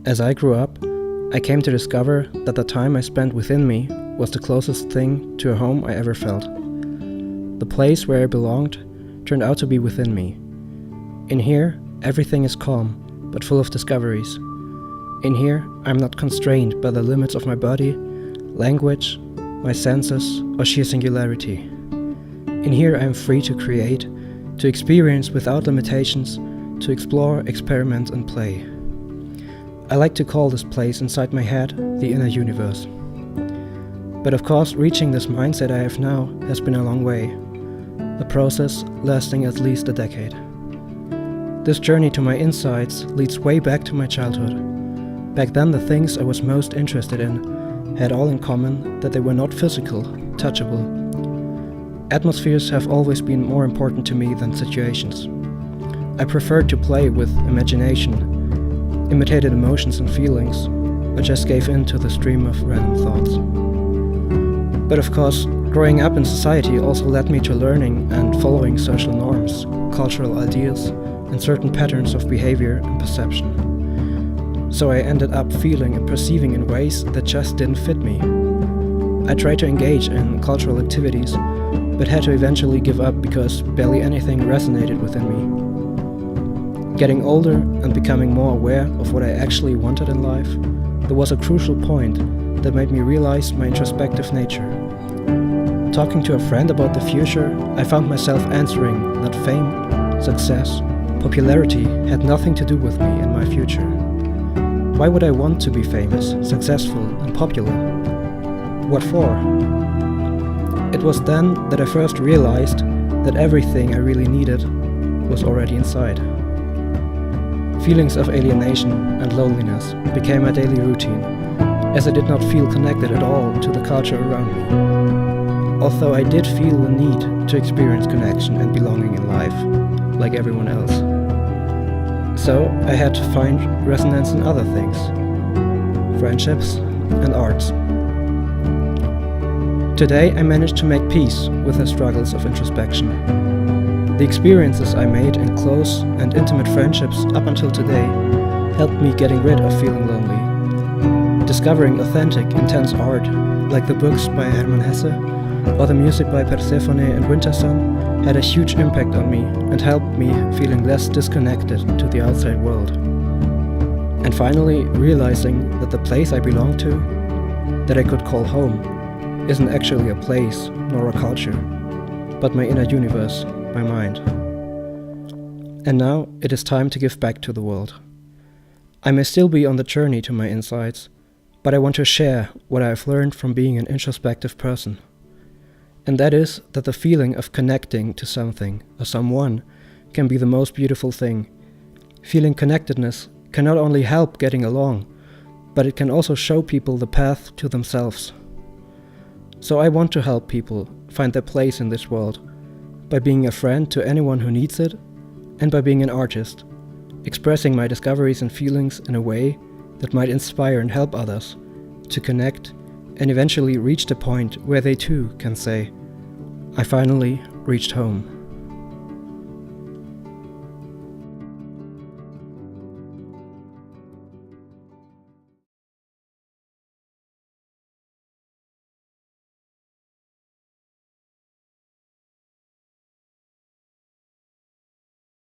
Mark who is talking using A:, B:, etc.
A: As I grew up, I came to discover that the time I spent within me was the closest thing to a home I ever felt. The place where I belonged turned out to be within me. In here, everything is calm, but full of discoveries. In here, I'm not constrained by the limits of my body, language, my senses, or sheer singularity. In here, I am free to create, to experience without limitations, to explore, experiment, and play. I like to call this place inside my head the inner universe. But of course, reaching this mindset I have now has been a long way, a process lasting at least a decade. This journey to my insides leads way back to my childhood. Back then, the things I was most interested in had all in common that they were not physical, touchable. Atmospheres have always been more important to me than situations. I preferred to play with imagination, imitated emotions and feelings, or just gave in to the stream of random thoughts. But of course, growing up in society also led me to learning and following social norms, cultural ideals, and certain patterns of behavior and perception. So I ended up feeling and perceiving in ways that just didn't fit me. I tried to engage in cultural activities, but had to eventually give up because barely anything resonated within me. Getting older and becoming more aware of what I actually wanted in life, there was a crucial point that made me realize my introspective nature. Talking to a friend about the future, I found myself answering that fame, success, popularity had nothing to do with me and my future. Why would I want to be famous, successful, and popular? What for? It was then that I first realized that everything I really needed was already inside. Feelings of alienation and loneliness became my daily routine, as I did not feel connected at all to the culture around me. Although I did feel the need to experience connection and belonging in life, like everyone else. So I had to find resonance in other things, friendships and arts. Today I managed to make peace with the struggles of introspection. The experiences I made in close and intimate friendships up until today helped me getting rid of feeling lonely. Discovering authentic, intense art, like the books by Hermann Hesse or the music by Persephone and Wintersun, had a huge impact on me and helped me feeling less disconnected to the outside world. And finally realizing that the place I belong to, that I could call home, isn't actually a place nor a culture, but my inner universe, my mind. And now it is time to give back to the world. I may still be on the journey to my insides, but I want to share what I have learned from being an introspective person. And that is that the feeling of connecting to something or someone can be the most beautiful thing. Feeling connectedness can not only help getting along, but it can also show people the path to themselves. So I want to help people find their place in this world by being a friend to anyone who needs it, and by being an artist, expressing my discoveries and feelings in a way that might inspire and help others to connect and eventually reach the point where they too can say, I finally reached home.